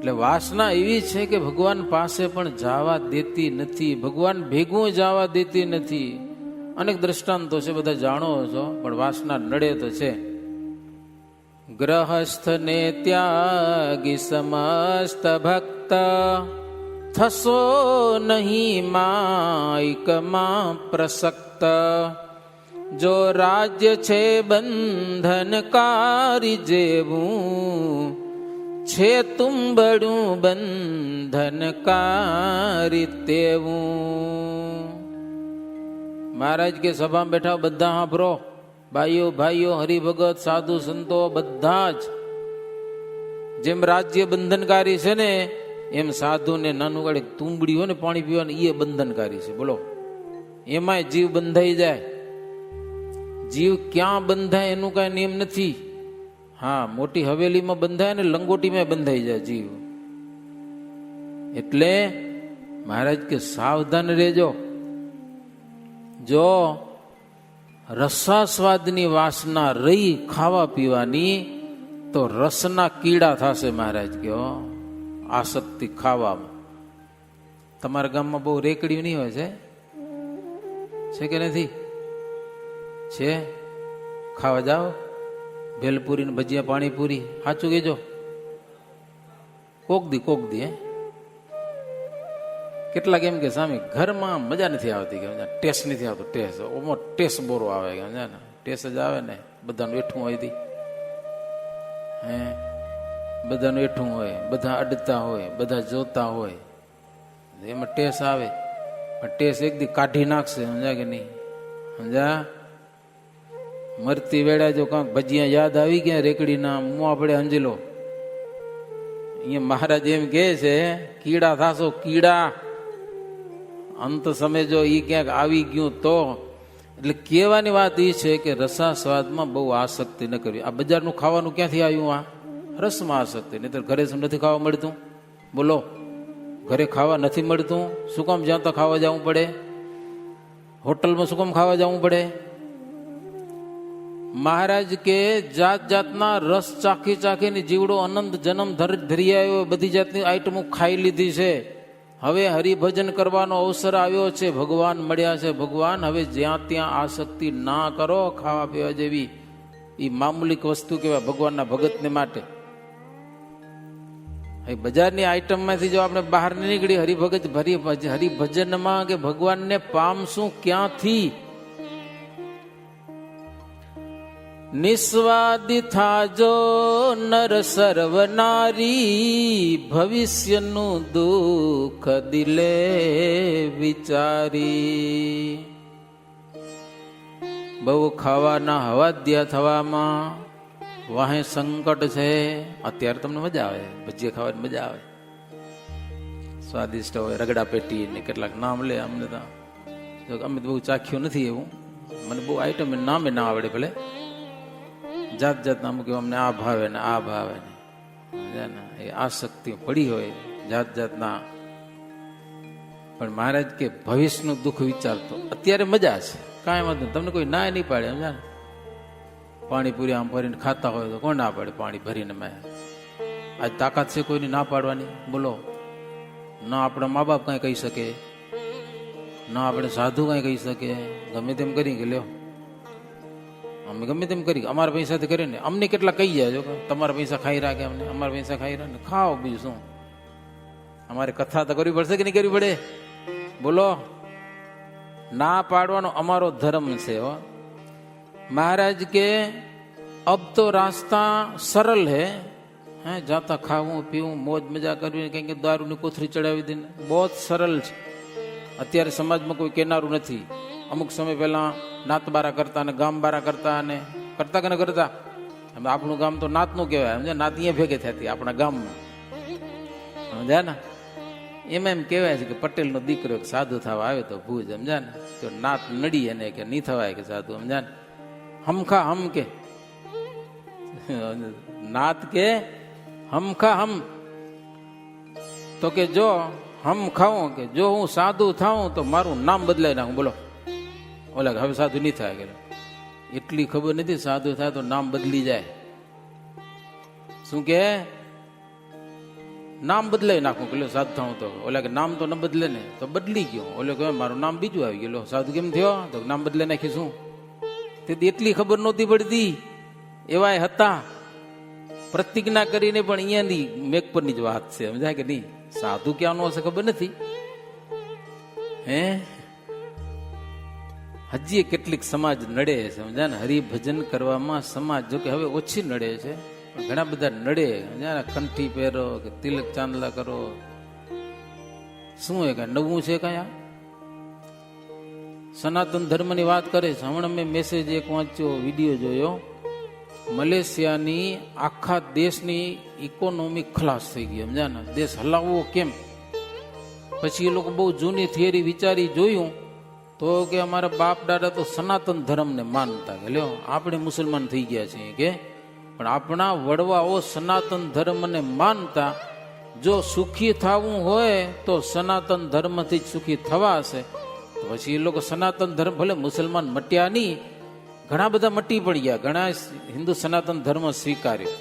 એટલે વાસના એવી છે કે ભગવાન પાસે પણ જવા દેતી નથી, ભગવાન ભેગું જવા દેતી નથી. અનેક દ્રષ્ટાંતો છે, બધા જાણો છો, પણ વાસના નડે તો છે. ગ્રહસ્થ ને ત્યાગી સમસ્ત ભક્ત, થશો નહીં માયકમાં પ્રસક્ત. જો રાજ્ય છે બંધનકારી જેવું, છે તુંબડું બંધનકારી તેવું. મહારાજ કે સભામાં બેઠા બધા સાંભળો, ભાઈઓ ભાઈઓ, હરિભગત, સાધુ સંતો બધા જ. જેમ રાજ્ય બંધનકારી છે ને, એમ સાધુ ને નાનું ગાડી તુંબડી હોય ને પાણી પીવાની, એ બંધનકારી છે. બોલો, એમાંય જીવ બંધાઈ જાય. જીવ ક્યાં બંધાય એનું કઈ નિયમ નથી. હા, મોટી હવેલીમાં બંધાય ને લંગોટીમાં બંધાઈ જાય જીવ. એટલે મહારાજ કે સાવધાન રહેજો. જો રસાસ્વાદની વાસના રહી ખાવા પીવાની, તો રસના કીડા થશે. મહારાજ કે આસક્તિ ખાવામાં. તમારા ગામમાં બહુ રેકડી નહીં હોય છે કે નથી? છે? ખાવા જાઓ ભેલપુરી ને ભજીયા પાણીપુરી, સાચું કહેજો. કોક દી કેટલાક એમ કે સ્વામી ઘરમાં મજા નથી આવતી, કે ટેસ્ટ નથી આવતો. ટેસ્ટ બોરો આવે, ટેસ્ટ જ આવે ને. બધાનું એઠું હોય તી, બધાનું એઠું હોય, બધા અડતા હોય, બધા જોતા હોય, એમાં ટેસ્ટ આવે. પણ ટેસ્ટ એક દી કાઢી નાખશે, સમજા કે નહીં? સમજા? મરતી વેળા જો કાંક ભજીયા યાદ આવી ગયા રેકડીના, મું આપણે અંજલો. અહીંયા મહારાજ એમ કે છે, કીડા થાશો, કીડા. અંત સમય જો ઈ ક્યાંક આવી ગયું તો. એટલે કહેવાની વાત એ છે કે રસાસ્વાદમાં બહુ આસક્તિ ન કરવી. આ બજારનું ખાવાનું ક્યાંથી આવ્યું? આ રસમાં આસક્તિ. નહીં તો ઘરે શું નથી ખાવા મળતું? બોલો, ઘરે ખાવા નથી મળતું? શું કામ જ્યાં તો ખાવા જવું પડે? હોટલમાં શું કામ ખાવા જવું પડે? મહારાજ કે જાત જાતના રસ ચાખી ચાખીને જીવડો અનંત જન્મ ધરી આવ્યો, બધી જાતની આઈટમો ખાઈ લીધી છે. હવે હરિભજન કરવાનો અવસર આવ્યો છે, ભગવાન મળ્યા છે. ભગવાન હવે જ્યાં ત્યાં આસક્તિ ના કરો ખાવા પીવા જેવી. એ મામૂલિક વસ્તુ કહેવાય ભગવાનના ભગતને માટે. બજારની આઈટમમાંથી જો આપણે બહાર નીકળી હરિભજનમાં કે ભગવાનને પામશું ક્યાંથી? નિસ્વાદી થાજો નર સર્વનારી, ભવિષ્યનું દુઃખ દિલે વિચારી. બહુ ખાવાના હવાદ્યા થવામાં વાહે સંકટ છે. અત્યારે તમને મજા આવે, ભજીયા ખાવાની મજા આવે, સ્વાદિષ્ટ હોય, રગડા પેટી ને કેટલાક નામ લે. અમને તો અમે તો બહુ ચાખ્યું નથી એવું. મને બહુ આઈટમ નામે ના આવડે. ભલે જાત જાતના અમુક અમને આ ભાવે ને આ ભાવે ને એ આસક્તિ પડી હોય જાત જાતના. પણ મહારાજ કે ભવિષ્યનું દુઃખ વિચારતો. અત્યારે મજા છે, કાંઈ વાંધો તમને કોઈ ના નહીં પાડે. સમજા ને? પાણીપુરી આમ ભરીને ખાતા હોય તો કોણ ના પાડે? પાણી ભરીને મેં આજ તાકાત છે કોઈની ના પાડવાની? બોલો. ના આપણા મા બાપ કાંઈ કહી શકે, ના આપણે સાધુ કાંઈ કહી શકે. ગમે તેમ કરી કે લ્યો, અમે ગમે તેમ કરી, અમારા પૈસાથી કરીને અમને કેટલા કહી જાય. જો તમારા પૈસા ખાઈ રાખે, અમને અમારા પૈસા ખાઈ રાખે, ખાઓ બીજું શું. અમારે કથા તો કરવી પડશે કે નહીં કરવી પડે? બોલો. ના પાડવાનો અમારો ધર્મ છે. महाराज के अब तो रास्ता सरल है, जाता खाऊं पीऊं मौज मजा करवी, कहीं दारू ની કોથરી ચડાવી દે, બહુ સરળ છે. અત્યારે સમાજમાં કોઈ કહેનારું નથી. અમુક સમય પહેલા નાત બારા કરતા ને ગામ બારા કરતા ને કરતા કે ન કરતા. આપણું ગામ તો નાતનું કહેવાય. સમજે? નાત અહીંયા ભેગે થતી આપણા ગામમાં. સમજ્યા ને? એમ કહેવાય છે કે પટેલનો દીકરો એક સાધુ થવા આવે તો ભૂજ. સમજ્યા ને? તો નાત નડી એને કે નહીં થવાય કે સાધુ. સમજ્યા ને? હમખા હમ કે નાત કે હમખા હમ. તો કે જો હમ ખાઉં કે જો હું સાધુ થાઉં તો મારું નામ બદલાઈ નાખું. બોલો. ઓલા હવે સાધુ નહીં થાય કે એટલી ખબર નથી. સાધુ થાય તો નામ બદલી જાય. શું કે નામ બદલાવી નાખું કે સાધુ થાઉં તો ઓલા કે નામ તો ન બદલે ને, તો બદલી ગયો. ઓલે કહે મારું નામ બીજું આવી ગયું. સાધુ કેમ થયો? તો નામ બદલે નાખી શું? તેથી એટલી ખબર નહોતી પડતી. એવા હતા પ્રતિજ્ઞા કરીને, પણ અહીંયાની મેઘ પરની જ વાત છે, સમજાય કે નહીં? સાધુ ક્યાંનો હશે ખબર નથી. હે હજી કેટલીક સમાજ નડે છે, સમજા ને? હરિભજન કરવામાં સમાજ જો કે હવે ઓછી નડે છે, પણ ઘણા બધા નડે. કંઠી પહેરો કે તિલક ચાંદલા કરો, શું એ કઈ નવું છે? કયા સનાતન ધર્મની વાત કરે છે. હમણાં મેં મેસેજ એક વાંચ્યો, વિડીયો જોયો. મલેશિયાની આખા દેશની ઇકોનોમી ખલાસ થઈ ગઈ, સમજા ને? દેશ હલાવવો કેમ? પછી એ લોકો બહુ જૂની થિયરી વિચારી જોયું તો કે અમારા બાપ દાદા તો સનાતન ધર્મને માનતા, કે લ્યો આપણે મુસલમાન થઈ ગયા છીએ કે, પણ આપણા વડવાઓ સનાતન ધર્મને માનતા. જો સુખી થવું હોય તો સનાતન ધર્મથી જ સુખી થવાશે. તો પછી એ લોકો સનાતન ધર્મ, ભલે મુસલમાન મટ્યા નહીં, ઘણા બધા મટી પડી ગયા, ઘણા હિન્દુ સનાતન ધર્મ સ્વીકાર્યો.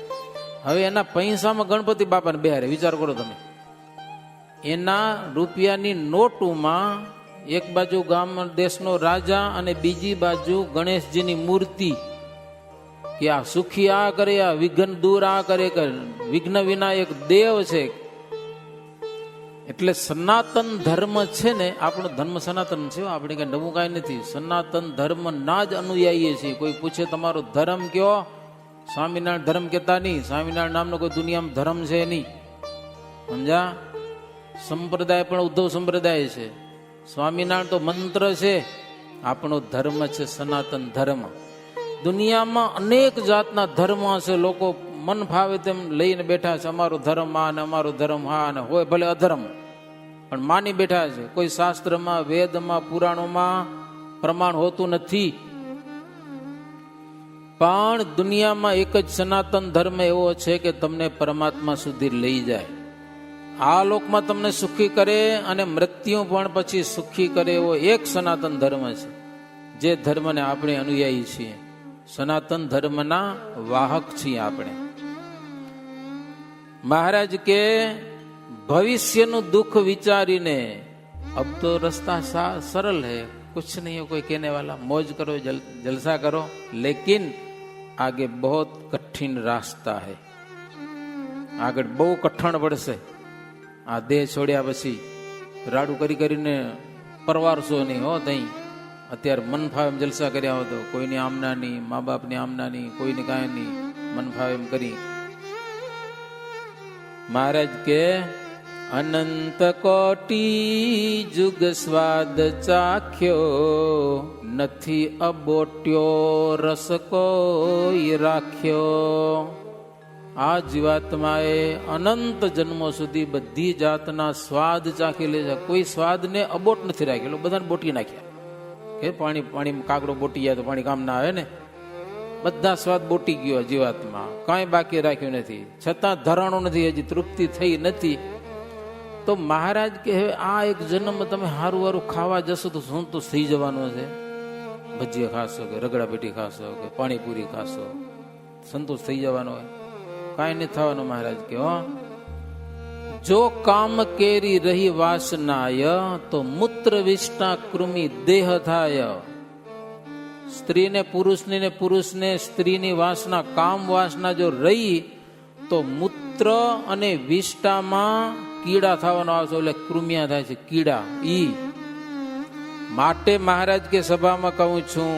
હવે એના પૈસામાં ગણપતિ બાપાને બેહારે, વિચાર કરો તમે. એના રૂપિયાની નોટોમાં એક બાજુ ગામ દેશનો રાજા અને બીજી બાજુ ગણેશજીની મૂર્તિ, કે આ સુખી આ કરે, આ વિઘ્ન દૂર આ કરે, કે વિઘ્ન વિનાયક દેવ છે. એટલે સનાતન ધર્મ છે ને, આપણો ધર્મ સનાતન છે, આપણે કઈ નવું કઈ નથી. સનાતન ધર્મ ના જ અનુયાયી છીએ. કોઈ પૂછે તમારો ધર્મ કયો? સ્વામિનારાયણ ધર્મ કહેતા નહીં. સ્વામિનારાયણ નામનો કોઈ દુનિયામાં ધર્મ છે નહીં, સમજા? સંપ્રદાય પણ ઉદ્ધવ સંપ્રદાય છે. સ્વામિનારાયણ તો મંત્ર છે. આપણો ધર્મ છે સનાતન ધર્મ. દુનિયામાં અનેક જાતના ધર્મ છે, લોકો મન ફાવે તેમ લઈને બેઠા છે. અમારો ધર્મ આ ને અમારો ધર્મ હા, ને હોય ભલે અધર્મ, પણ માની બેઠા છે. કોઈ શાસ્ત્રમાં, વેદમાં, પુરાણોમાં પ્રમાણ હોતું નથી. પણ દુનિયામાં એક જ સનાતન ધર્મ એવો છે કે તમને પરમાત્મા સુધી લઈ જાય. આ લોકમાં તમને સુખી કરે અને મૃત્યુ પણ પછી સુખી કરે, એવો એક સનાતન ધર્મ છે. જે ધર્મને આપણે અનુયાયી છીએ, સનાતન ધર્મના વાહક છીએ આપણે. મહારાજ કે ભવિષ્યનું દુઃખ વિચારીને, અબ તો રસ્તા સરળ है, कुछ नहीं है कोई कहने वाला, मौज करो, जलसा करो, लेकिन आगे बहुत कठिन रास्ता है. આગળ બહુ કઠણ પડશે. આ દેહ છોડ્યા પછી રાડું કરી કરીને પરવારશો નહીં હો. તઈ અત્યારે મન ફાવે એમ જલસા કર્યા હો તો કોઈની આમના નહીં, મા બાપની આમના નહીં, કોઈને કાંઈ નહીં, મન ફાવે એમ કરી. મહારાજ કે અનંત કોટી જુગ સ્વાદ ચાખ્યો, નથી અબોટ્યો રસ કોઈ રાખ્યો. આ જીવાત્માએ અનંત જન્મો સુધી બધી જાતના સ્વાદ ચાખી લે છે. કોઈ સ્વાદને અબોટ નથી રાખેલો, બધાને બોટી નાખ્યા. કે પાણી કાગડો બોટી જાય તો પાણી કામ ના આવે ને, બધા સ્વાદ બોટી ગયો જીવાત્મા, કાંઈ બાકી રાખ્યું નથી. છતાં ધરાણો નથી, હજી તૃપ્તિ થઈ નથી. તો મહારાજ કે હવે આ એક જન્મ તમે હારું હારું ખાવા જશો તો સંતોષ થઈ જવાનો છે. ભજીયા ખાશો કે રગડા પેટી ખાશો કે પાણીપુરી ખાશો, સંતોષ થઈ જવાનો હોય, કાંઈ નહીં થવાનું. મહારાજ કે જો કામ કેરી રહી વાસનાય, તો મૂત્ર વિષ્ટા કૃમિ દેહ થાય. સ્ત્રીને પુરુષની ને પુરુષને સ્ત્રીની વાસના, કામ વાસના જો રહી તો મૂત્ર અને વિષ્ટામાં કીડા થવાનો આવશે, એટલે કૃમિયા થાય છે, કીડા. ઈ માટે મહારાજ કે સભામાં કહું છું,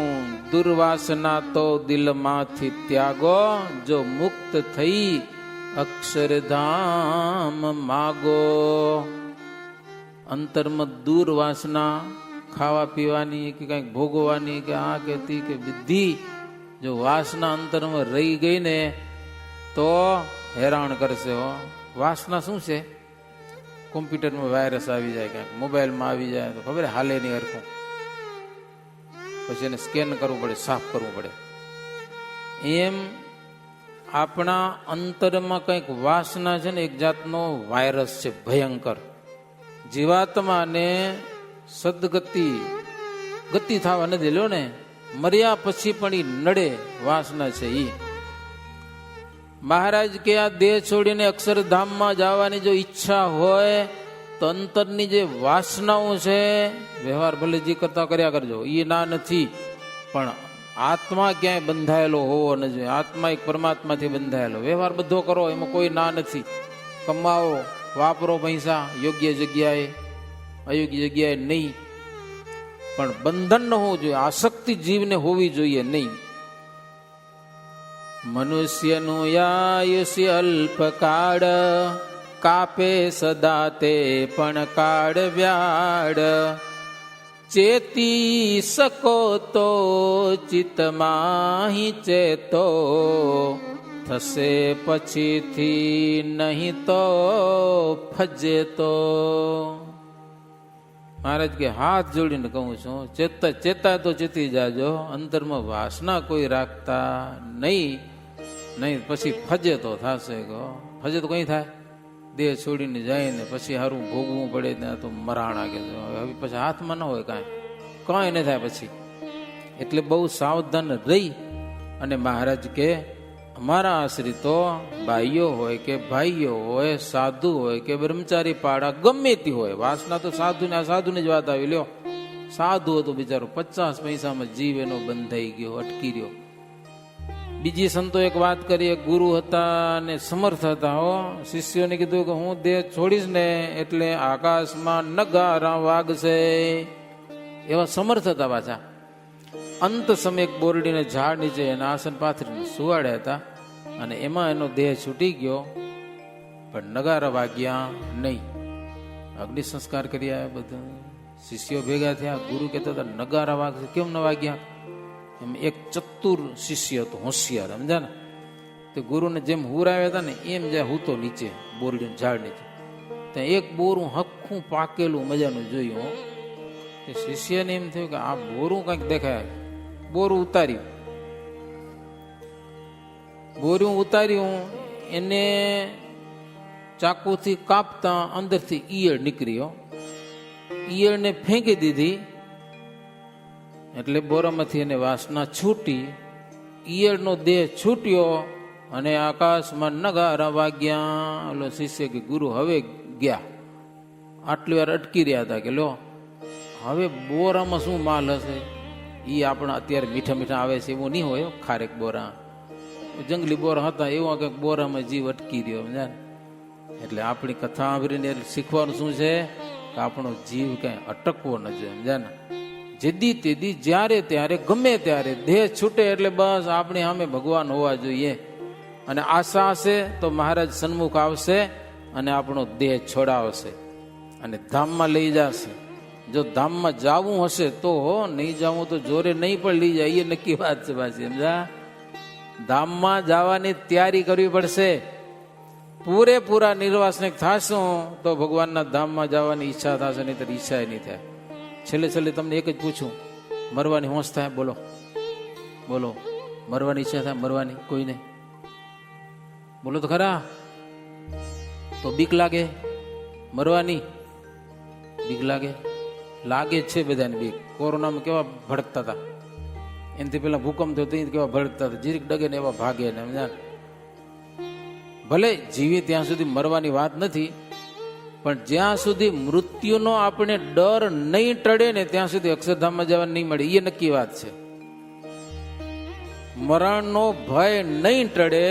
દુર્વાસના તો દિલમાંથી ત્યાગો, જો મુક્ત થઈ અક્ષરધામ માગો. અંતરમાં દુર્વાસના, ખાવા પીવાની કે કંઈક ભોગવવાની કે આ કે તી કે બધી જો વાસના અંતરમાં રહી ગઈ ને તો હેરાન કરશે હો. વાસના શું છે? કોમ્પ્યુટરમાં વાયરસ આવી જાય, ક્યાંક મોબાઈલમાં આવી જાય તો ખબર હાલે નહીં હરખું, પછી એને સ્કેન કરવું પડે, સાફ કરવું પડે. એમ આપણા અંતરમાં કંઈક વાસના છે ને, એક જાતનો વાયરસ છે ભયંકર. જીવાત્માને સદગતિ ગતિ થવા નથી લ્યો ને, મર્યા પછી પણ ઈ નડે વાસના છે ઈ. મહારાજ કે આ દેહ છોડીને અક્ષરધામમાં જવાની જો ઈચ્છા હોય તો અંતરની જે વાસનાઓ છે, વ્યવહાર ભલે જે કરતા કર્યા કરજો, એ ના નથી, પણ આત્મા ક્યાંય બંધાયેલો હોવો ન જોઈએ. આત્મા એક પરમાત્માથી બંધાયેલો. વ્યવહાર બધો કરો, એમાં કોઈ ના નથી. કમાવો, વાપરો પૈસા યોગ્ય જગ્યાએ, અયોગ્ય જગ્યાએ નહીં, પણ બંધન ન હોવું જોઈએ. આસક્તિ જીવને હોવી જોઈએ નહીં. મનુષ્યનું આયુષ્ય અલ્પકાળ, કાપે સદા તે પણ કાળ વ્યાડ. ચેતી શકો તો ચિત્તમાં ચેતો, થશે પછીથી નહીં તો ફજે તો. મહારાજ કે હાથ જોડીને કહું છું, ચેતા તો ચેતી જાજો, અંતરમાં વાસના કોઈ રાખતા નહીં પછી ફજે તો થશે. ફજે તો કઈ થાય? દેહ છોડીને જાય ને પછી સારું ભોગવું પડે ને તો મરાણા કે હવે પછી હાથમાં ન હોય કાંઈ નહીં થાય પછી. એટલે બહુ સાવધાન રહી અને મહારાજ કે અમારા આશ્રિતો ભાઈઓ હોય કે ભાઈઓ હોય, સાધુ હોય કે બ્રહ્મચારી પાડા ગમે તે હોય, વાસના તો સાધુને જ વાત આવી. લ્યો, સાધુ હતો બિચારો, 50 પૈસામાં જીવ એનો બંધાઈ ગયો, અટકી રહ્યો. બીજી સંતો એક વાત કરી, ગુરુ હતા ને સમર્થ હતા. હો, શિષ્યોને કીધું કે હું દેહ છોડીશ ને એટલે આકાશમાં નગારા વાગશે. એવા સમર્થ હતા પાછા. અંત સમય બોરડીને ઝાડ નીચે એના આસન પાથરીને સુવાડ્યા હતા અને એમાં એનો દેહ છૂટી ગયો, પણ નગારા વાગ્યા નહીં. અગ્નિ સંસ્કાર કર્યા, બધા શિષ્યો ભેગા થયા. ગુરુ કહેતા હતા નગારા વાગશે, કેમ ન વાગ્યા? એમ એક ચતુર શિષ્ય હતો, હોશિયાર, સમજા ને. તે ગુરુને જેમ હુરાવ્યા હતા ને એમ જ્યાં હૂતો નીચે બોરડીના ઝાડ નીચે, ત્યાં એક બોરું હખું પાકેલું મજાનું જોયું. તે શિષ્યને એમ થયું કે આ બોરું કંઈક દેખાય. બોરું ઉતાર્યું, એને ચાકુથી કાપતા અંદરથી ઈયળ નીકળ્યો. ઈયળને ફેંકી દીધી એટલે બોરામાંથી એને વાસના છૂટી. ઈયળનો દેહ છૂટ્યો અને આકાશમાં નગારા વાગ્યા. ઓલો શિષ્ય કે ગુરુ હવે ગયા. આટલી વાર અટકી રહ્યા હતા કે લો હવે બોરામાં શું માલ હશે? એ આપણા અત્યારે મીઠા મીઠા આવે છે એવું નહીં હોય. ખારેક બોરા, જંગલી બોરા હતા, એવું કંઈક બોરામાં જીવ અટકી રહ્યો. સમજા ને? એટલે આપણી કથા સાંભળીને શીખવાનું શું છે કે આપણો જીવ કઈ અટકવો ન જોઈએ. સમજા ને? જેદી તેદી જ્યારે ત્યારે ગમે ત્યારે દેહ છૂટે એટલે બસ આપણી સામે ભગવાન હોવા જોઈએ. અને આશા હશે તો મહારાજ સન્મુખ આવશે અને આપણો દેહ છોડાવશે અને ધામમાં લઈ જશે. જો ધામમાં જવું હશે તો, નહીં જવું તો જોરે નહીં પણ લઈ જાય, એ નક્કી વાત છે પાછી. સમજા? ધામમાં જવાની તૈયારી કરવી પડશે. પૂરેપૂરા નિર્વાસનિક થશું તો ભગવાનના ધામમાં જવાની ઈચ્છા થશે, નહીં તો ઈચ્છા નહીં થાય. છેલ્લે તમને એક જ પૂછું, મરવાની હોશ થાય? બોલો, મરવાની ઈચ્છા થાય? મરવાની કોઈ નહીં? બોલો તો ખરા. તો બીક લાગે? મરવાની બીક લાગે જ છે બધાને બીક. કોરોનામાં કેવા ભડકતા હતા, એનાથી પેલા ભૂકંપ થયો તો કેવા ભડકતા હતા, જીરીક ડગે ને એવા ભાગે ને. ભલે જીવી ત્યાં સુધી મરવાની વાત નથી, પણ જ્યાં સુધી મૃત્યુનો આપણે ડર નહીં ટળે ને ત્યાં સુધી અક્ષરધામમાં જવા નહીં મળે, એ નક્કી વાત છે. મરણનો ભય નહીં ટળે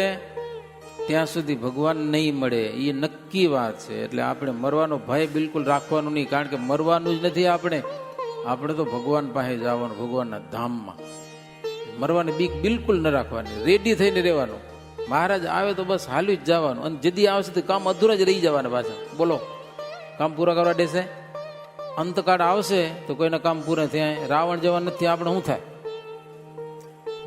ત્યાં સુધી ભગવાન નહીં મળે, એ નક્કી વાત છે. એટલે આપણે મરવાનો ભય બિલકુલ રાખવાનું નહીં, કારણ કે મરવાનું જ નથી. આપણે તો ભગવાન પાસે જવાનું, ભગવાનના ધામમાં. મરવાની બીક બિલકુલ ન રાખવાની, રેડી થઈને રહેવાનું. મહારાજ આવે તો બસ હાલ્યું જ જવાનું, અને જદી આવશે તો કામ અધૂરા જ રહી જવાના પાછા. બોલો, કામ પૂરા કરવા દેશે? અંતકાળ આવશે તો કોઈના કામ પૂરા થયા. રાવણ જવા નથી, આપણે શું થાય?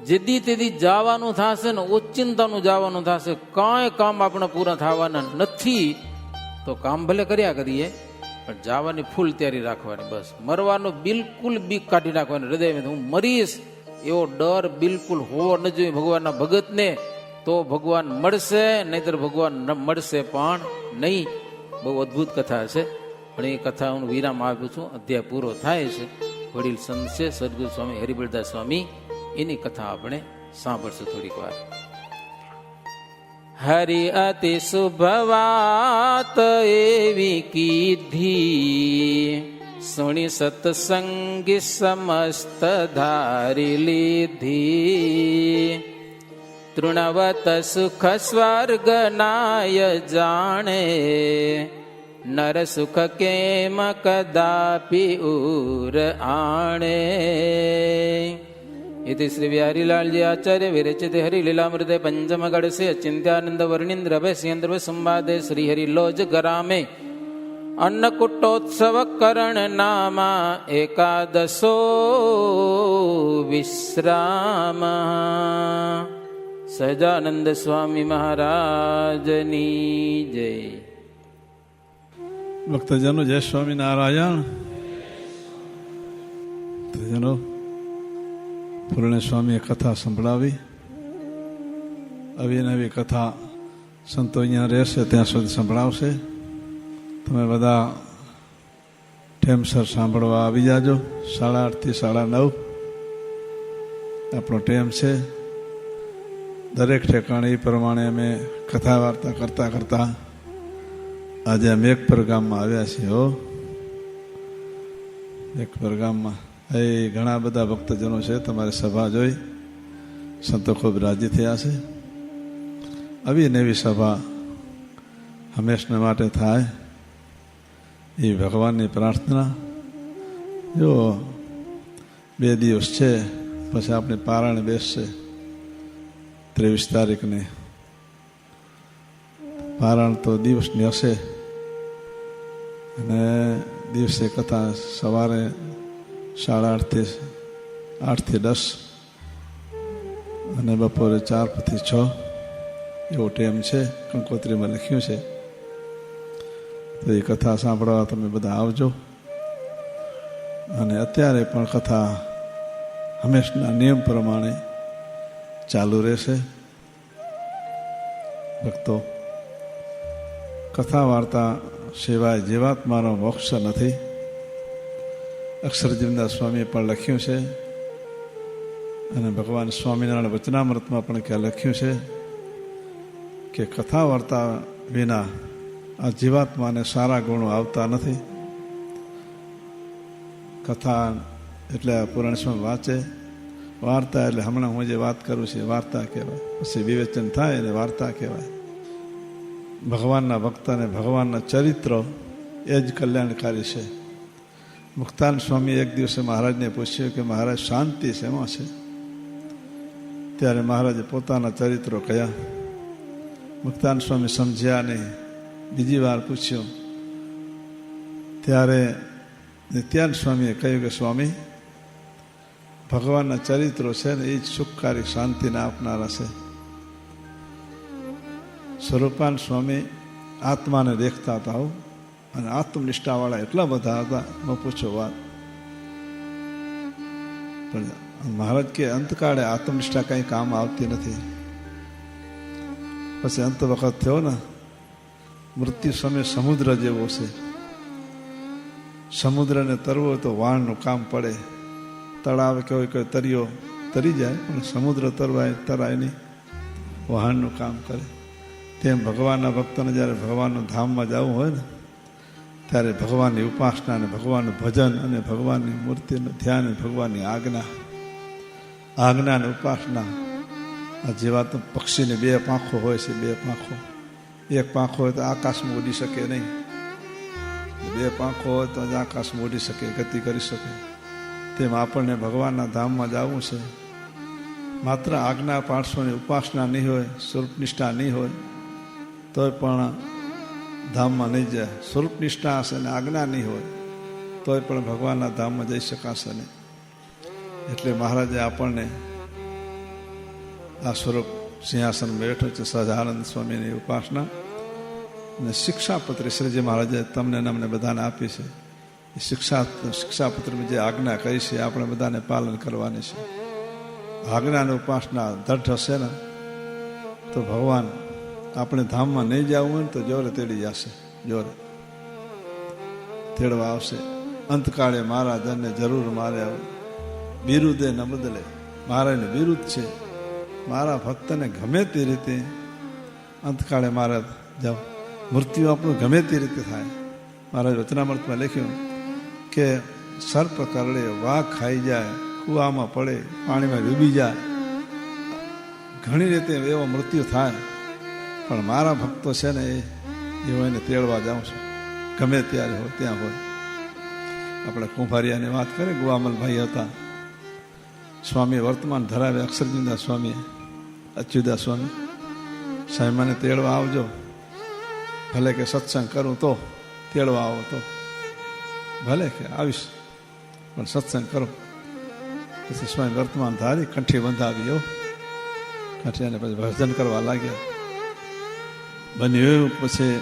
જેદી તેદી જવાનું થશે ને ઓચિંતાનું જવાનું થશે. કાંઈ કામ આપણે પૂરા થવાના નથી તો કામ ભલે કર્યા કરીએ, પણ જવાની ફૂલ તૈયારી રાખવાની. બસ મરવાનો બિલકુલ બીક કાઢી નાખવાની હૃદયમાં. હું મરીશ એવો ડર બિલકુલ હોવો ન જોઈએ ભગવાનના ભગતને. તો ભગવાન મળશે, નહીતર ભગવાન ન મળશે પણ નહીં. બહુ અદભુત કથા છે, પણ એ કથા હું વિરામ આપું છું. અધ્યાય પૂરો થાય છે. વડીલ સંત છે સદગુરુ સ્વામી હરિબળદાસ સ્વામી, એની કથા આપણે સાંભળશું થોડીક વાર. હરિ અતિ શુભ વાત એવી કીધી, સુણી સત્સંગી સમસ્ત ધારી લીધી. તૃણવત સુખ સ્વર્ગ નાય જાણે, નર સુખ કેમ કદાપી ઉર આણે. इति श्री बिहारीलाल जी आचार्य विरचित हरिलीलामृत पंचम गढ़ से अचिंत्यानंद वर्णिंद्र भैसेन्द्र संवादे श्री हरिलोज गरामे अन्नकूटोत्सव करण नामा एकादशो विश्राम. સહજાનંદ સ્વામી મહારાજની જય. ભક્તજનો જય સ્વામિનારાયણ. ભક્તજનો પૂર્ણ સ્વામીએ કથા સંભળાવી. અવિનવી કથા સંતો અહીંયા રહેશે ત્યાં સુધી સંભળાવશે. તમે બધા ટેમસર સાંભળવા આવી જાજો. 8:30 થી 9:30 આપણો ટેમ છે. દરેક ઠેકાણે એ પ્રમાણે અમે કથા વાર્તા કરતા કરતા આજે મેઘપર ગામમાં આવ્યા છીએ. હો, મેઘપર ગામમાં એ ઘણા બધા ભક્તજનો છે. તમારી સભા જોઈ સંતો ખૂબ રાજી થયા છે. આવી નવી સભા હંમેશને માટે થાય એ ભગવાનની પ્રાર્થના. જો 2 દિવસ છે પછી આપણે પારણ બેસશે. 23 તારીખને પારણ તો દિવસની હશે અને દિવસે કથા સવારે 8:30 થી 10 અને બપોરે 4 થી 6 એવો ટાઈમ છે. કંકોત્રીમાં લખ્યું છે. તો એ કથા સાંભળવા તમે બધા આવજો. અને અત્યારે પણ કથા હંમેશના નિયમ પ્રમાણે ચાલુ રહેશે. ભક્તો, કથા વાર્તા સિવાય જીવાત્માનો મોક્ષ નથી. અક્ષરજીવનદાસ સ્વામીએ પણ લખ્યું છે અને ભગવાન સ્વામિનારાયણ વચનામૃતમાં પણ ક્યાં લખ્યું છે કે કથા વાર્તા વિના આ જીવાત્માને સારા ગુણો આવતા નથી. કથા એટલે પુરાણ સ્વામી વાંચે. વાર્તા એટલે હમણાં હું જે વાત કરું છું વાર્તા કહેવાય. પછી વિવેચન થાય એને વાર્તા કહેવાય. ભગવાનના ભક્તને ભગવાનના ચરિત્ર એ જ કલ્યાણકારી છે. મુક્તાન સ્વામી એક દિવસે મહારાજને પૂછ્યું કે મહારાજ શાંતિ શેમાં છે? ત્યારે મહારાજે પોતાના ચરિત્રો કહ્યા. મુક્તાન સ્વામી સમજ્યા નહીં. બીજી વાર પૂછ્યું ત્યારે નિત્યાન સ્વામીએ કહ્યું કે સ્વામી, ભગવાનના ચરિત્રો છે ને એ જ સુખકારી શાંતિને આપનારા છે. સ્વરૂપાન સ્વામી આત્માને દેખતા હતા અને આત્મનિષ્ઠાવાળા એટલા બધા હતા, ન પૂછો વાત. પણ મહારાજ કે અંતકાળે આત્મનિષ્ઠા કંઈ કામ આવતી નથી. પછી અંત વખત થયો ને, મૃત્યુ સમય સમુદ્ર જેવો છે. સમુદ્રને તરવો તો વાણનું કામ પડે. તળાવ કે હોય કોઈ તરિયો તરી જાય પણ સમુદ્ર તરાય નહીં, વહાણનું કામ કરે. તેમ ભગવાનના ભક્તોને જ્યારે ભગવાનના ધામમાં જવું હોય ને ત્યારે ભગવાનની ઉપાસના અને ભગવાનનું ભજન અને ભગવાનની મૂર્તિનું ધ્યાન અને ભગવાનની આજ્ઞા અને ઉપાસના. આ જેવા તો પક્ષીને 2 પાંખો હોય છે. 2 પાંખો, એક પાંખો હોય તો આકાશમાં ઉડી શકે નહીં, 2 પાંખો હોય તો જ આકાશમાં ઉડી શકે, ગતિ કરી શકે. તેમ આપણને ભગવાનના ધામમાં જવું છે. માત્ર આજ્ઞા પાડશોની ઉપાસના નહીં હોય, સ્વરૂપનિષ્ઠા નહીં હોય તોય પણ ધામમાં નહીં જાય. સ્વરૂપનિષ્ઠા હશે ને આજ્ઞા નહીં હોય તોય પણ ભગવાનના ધામમાં જઈ શકાશે નહીં. એટલે મહારાજે આપણને આ સ્વરૂપ સિંહાસન બેઠો છે સહજાનંદ સ્વામીની ઉપાસના અને શિક્ષાપત્ર શ્રીજી મહારાજે તમને અમને બધાને આપી છે. એ શિક્ષાપત્રમાં જે આજ્ઞા કરી છે આપણે બધાને પાલન કરવાની છે. આજ્ઞાની ઉપાસના દઢ હશે ને તો ભગવાન આપણે ધામમાં નહીં જવું હોય ને તો જોરે તેડી જશે. જોરે તેડવા આવશે. અંતકાળે મારા ધનને જરૂર મારે આવું. બિરુદે ન બદલે. મારાને બિરુદ છે. મારા ભક્તને ગમે તે રીતે અંતકાળે મહારાજ જાઓ, મૃત્યુ આપણું ગમે તે રીતે થાય. મહારાજ વચનામૃતમાં લખ્યું કે સર્પ કરડે, વાઘ ખાઈ જાય, કૂવામાં પડે, પાણીમાં ડૂબી જાય, ઘણી રીતે એવો મૃત્યુ થાય. પણ મારા ભક્તો છે ને એવો એને તેડવા જાઉં છું, ગમે ત્યારે હોય ત્યાં હોય. આપણે કુંભારિયાની વાત કરીએ, ગુવામલભાઈ હતા, સ્વામી વર્તમાન ધરાવે અક્ષરજીદાસ સ્વામી, અચ્યુદાસ સ્વામી. સાહેબ મને તેડવા આવજો, ભલે કે સત્સંગ કરું તો, તેડવા આવો તો ભલે કે આવીશ, પણ સત્સંગ કરો. પછી સ્વામી વર્તમાન ધારી કંઠી બંધાવી, એવું કંઠી, અને પછી ભજન કરવા લાગ્યા. બન્યું એવું પછી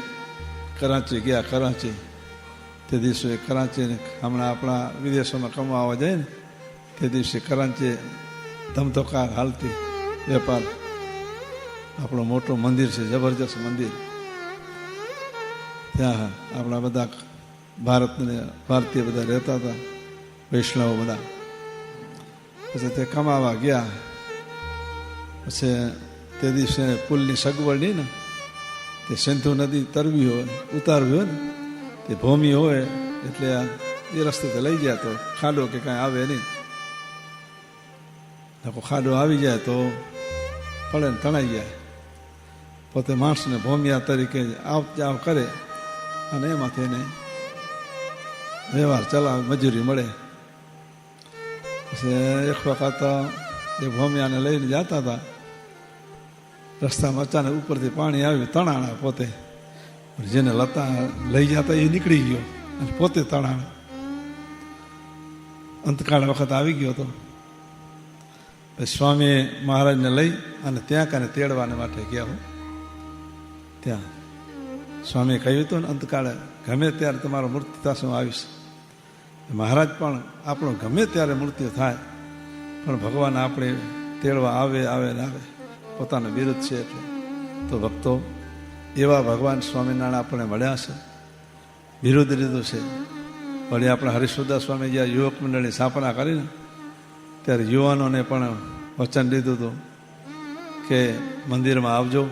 કરાચી ગયા. કરાચી તે દિવસે કરાચી, હમણાં આપણા વિદેશોમાં કમાવા જાય ને તે દિવસે કરાચી ધમધોકાર હાલતી વેપાર. આપણું મોટું મંદિર છે, જબરજસ્ત મંદિર. ત્યાં આપણા બધા ભારતીય બધા રહેતા હતા, વૈષ્ણવ બધા. પછી તે કમાવા ગયા. પછી તે દિવસે પુલની સગવડ નહીં ને, તે સિંધુ નદી તરવી હોય, ઉતારવી હોય ને, તે ભૂમિ હોય એટલે એ રસ્તે લઈ જાય તો ખાડો કે કાંઈ આવે નહીં. ખાડો આવી જાય તો પડે ને તણાઈ જાય. પોતે માણસને ભૂમિયા તરીકે આવ જાવ કરે અને એમાંથી એને વ્યવહાર ચલાવે, મજૂરી મળે. પછી એક વખત એ ભૂમિયાને લઈને જતા હતા, રસ્તામાં અચાનક ઉપરથી પાણી આવ્યું, તણાણા. પોતે જેને લતા લઈ જતા એ નીકળી ગયો અને પોતે તણાણા. અંતકાળ વખત આવી ગયો હતો. પછી સ્વામી મહારાજને લઈ અને ત્યાં કાને તેડવાને માટે ગયા. હું ત્યાં સ્વામીએ કહ્યું હતું ને, અંતકાળે ગમે ત્યારે તમારો મૃત્યુ થશે, હું આવીશ. મહારાજ પણ આપણું ગમે ત્યારે મૃત્યુ થાય, પણ ભગવાન આપણે તેડવા આવે આવે ને આવે, પોતાનો વિરુદ્ધ છે. એટલે તો ભક્તો, એવા ભગવાન સ્વામિનારાયણ આપણને મળ્યા છે, વિરુદ્ધ લીધું છે. વળી આપણે હરિશુદાસ સ્વામી જ્યાં યુવક મંડળની સ્થાપના કરીને ત્યારે યુવાનોને પણ વચન દીધું હતું કે મંદિરમાં આવજો,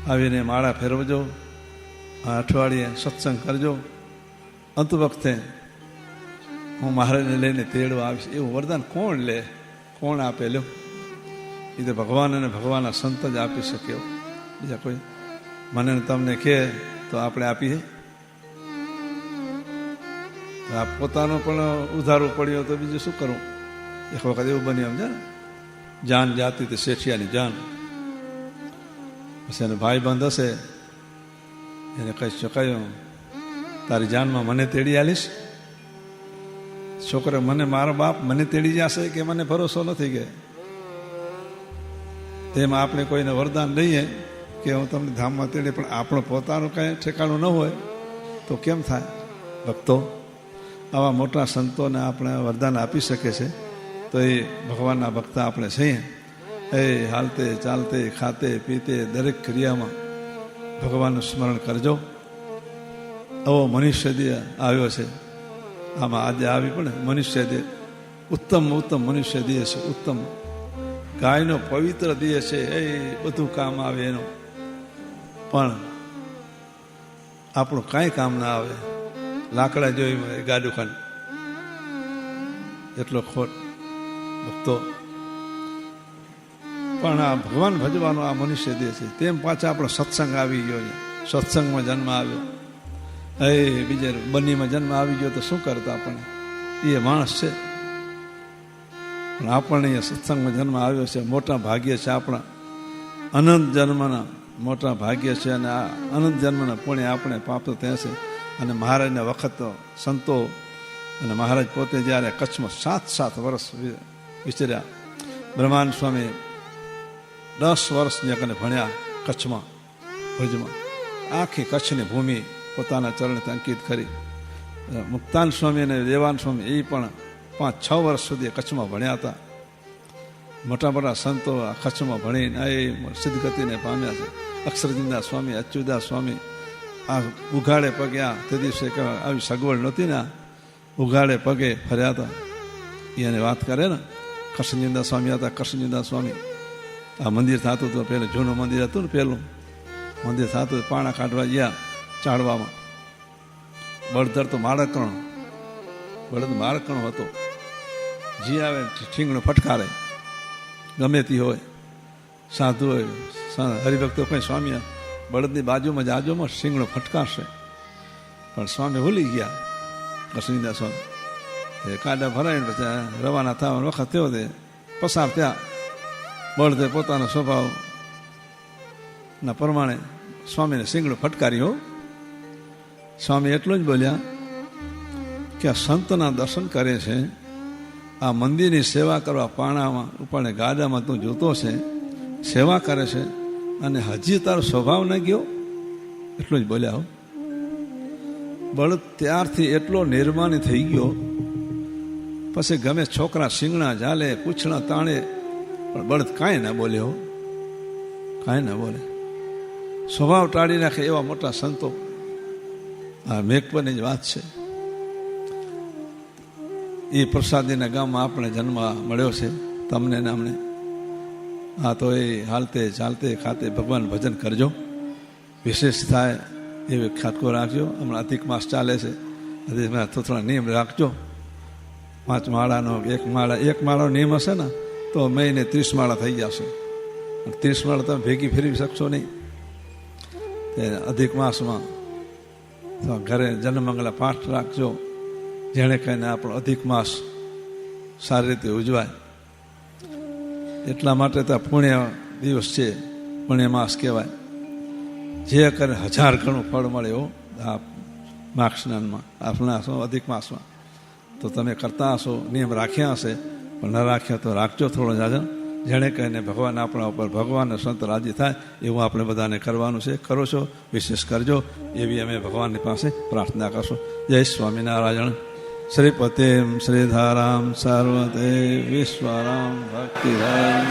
આવીને માળા ફેરવજો, આ અઠવાડિયે સત્સંગ કરજો, અંત વખતે હું મહારાજને લઈને તેડવા આવીશ. એવું વરદાન કોણ લે, કોણ આપે? લ્યો, એ તો ભગવાન અને ભગવાનના સંત જ આપી શકે. બીજા કોઈ મને તમને કહે તો આપણે આપીએ? આ પોતાનો પણ ઉધારો પડ્યો તો બીજું શું કરું? એક વખત એવું બન્યું, સમજે ને, જાન જાતી તે શેઠિયાની જાન. પછી એને ભાઈબંધ હશે, એને કહીશું, કહ્યું તારી જાનમાં મને તેડી આલીશ? છોકરા, મને મારો બાપ મને તેડી જશે કે મને ભરોસો નથી કે તેમાં આપણે કોઈને વરદાન લઈએ કે હું તમને ધામમાં તેડી, પણ આપણું પોતાનું કાંઈ ઠેકાણું ન હોય તો કેમ થાય? ભક્તો, આવા મોટા સંતોને આપણે વરદાન આપી શકે છે, તો એ ભગવાનના ભક્ત આપણે છીએ. એ હાલતે ચાલતે ખાતે પીતે દરેક ક્રિયામાં ભગવાનનું સ્મરણ કરજો. આવો મનુષ્ય દેહ આવ્યો છે, આમાં આજે આવી પણ મનુષ્ય દેહ ઉત્તમ ઉત્તમ મનુષ્ય દેહ છે, ઉત્તમ. ગાયનો પવિત્ર દેહ છે, એ બધું કામ આવે એનું, પણ આપણું કાંઈ કામ ના આવે. લાકડા જોઈ ગાડું ખાંડ એટલો ખોટ. ભક્તો, પણ આ ભગવાન ભજવાનો આ મનુષ્ય દેહ છે. તેમ પાછા આપણો સત્સંગ આવી ગયો, સત્સંગમાં જન્મ આવ્યો. એ બીજે બનીમાં જન્મ આવી ગયો તો શું કરતા? આપણને એ માણસ છે, પણ આપણને અહીંયા સત્સંગમાં જન્મ આવ્યો છે. મોટા ભાગ્ય છે આપણા, અનંત જન્મના મોટા ભાગ્ય છે. અને આ અનંત જન્મના પુણ્ય આપણે પ્રાપ્ત થયા છે. અને મહારાજના વખત સંતો અને મહારાજ પોતે જ્યારે કચ્છમાં 7 વર્ષ વિચર્યા, બ્રહ્માનંદ સ્વામી 10 વર્ષ ત્યાં કને ભણ્યા કચ્છમાં, ભુજમાં. આખી કચ્છની ભૂમિ પોતાના ચરણથી અંકિત કરી. મુક્તાન સ્વામી અને દેવાન સ્વામી એ પણ 5-6 વર્ષ સુધી કચ્છમાં ભણ્યા હતા. મોટા મોટા સંતો આ કચ્છમાં ભણીને એ સિદ્ધગતિને પામ્યા છે. અક્ષરજીદાસ સ્વામી, અચ્યુદાસ સ્વામી આ ઉઘાડે પગે, આ તે દિવસે આવી સગવડ નહોતી ને, ઉઘાડે પગે ફર્યા હતા. એને વાત કરે ને, કૃષ્ણજીદાસ સ્વામી હતા. કૃષ્ણજીદાસ સ્વામી આ મંદિર થતું હતું પહેલું, જૂનું મંદિર હતું ને પહેલું, મંદિર થતું પાણા કાઢવા ગયા ચાળવામાં. બળદર તો માળકણ, બળદ માળકણ હતો. જી આવે ઠીંગણો ફટકારે, ગમે તે હોય, સાધુ હોય, હરિભક્તો કોઈ સ્વામી બળદની બાજુમાં જાજોમાં શીંગણો ફટકારશે. પણ સ્વામી ભૂલી ગયા, અશ્વિનદાસ સ્વામી. એ કાંડા ભરાઈને પછી રવાના થવાનો વખત થયો તે પસાર થયા. બળદે પોતાનો સ્વભાવના પ્રમાણે સ્વામીને શીંગણો ફટકાર્યો. સ્વામી એટલું જ બોલ્યા કે આ સંતના દર્શન કરે છે, આ મંદિરની સેવા કરવા પાણામાં ઉપાડે ગાડામાં તું જોતો છે, સેવા કરે છે, અને હજી તારો સ્વભાવ ન ગયો. એટલું જ બોલ્યા હો. બળદ ત્યારથી એટલો નિર્માની થઈ ગયો. પછી ગમે છોકરા શીંગણા ઝાલે, પૂંછડા તાણે, પણ બળદ કાંઈ ના બોલે હો, કાંઈ ના બોલે. સ્વભાવ ટાળી નાખે એવા મોટા સંતો. આ મેઘપરની જ વાત છે. એ પ્રસાદીના ગામમાં આપણે જન્મ મળ્યો છે, તમને ને અમને. હા, તો એ હાલતે ચાલતે ખાતે ભગવાન ભજન કરજો, વિશેષ થાય એવી ખાટકો રાખજો. હમણાં અધિક માસ ચાલે છે, અધિક માસ તો થોડા નિયમ રાખજો. 5 માળાનો એક માળાનો નિયમ હશે ને તો મહિને 30 માળા થઈ જશે. 30 માળા તમે ભેગી ફેરવી શકશો નહીં. અધિક માસમાં તો ઘરે જન્મમંગલા પાઠ રાખજો, જેણે કહીને આપણો અધિક માસ સારી રીતે ઉજવાય. એટલા માટે તો પુણ્ય દિવસ છે, પુણ્ય માસ કહેવાય. જે કરે 1000 ગણું ફળ મળે હો આ માઘ સ્નાનમાં, આપણા અધિક માસમાં. તો તમે કરતા હશો, નિયમ રાખ્યા હશે, પણ ન રાખ્યા તો રાખજો થોડો જાજા. જેણે કહીને ભગવાન આપણા ઉપર, ભગવાન સંત રાજી થાય એવું આપણે બધાને કરવાનું છે. કરો છો, વિશેષ કરજો એવી અમે ભગવાનની પાસે પ્રાર્થના કરશું. જય સ્વામિનારાયણ. શ્રીપતિમ શ્રીધારામ સર્વતે વિશ્વરામ ભક્તિરામ.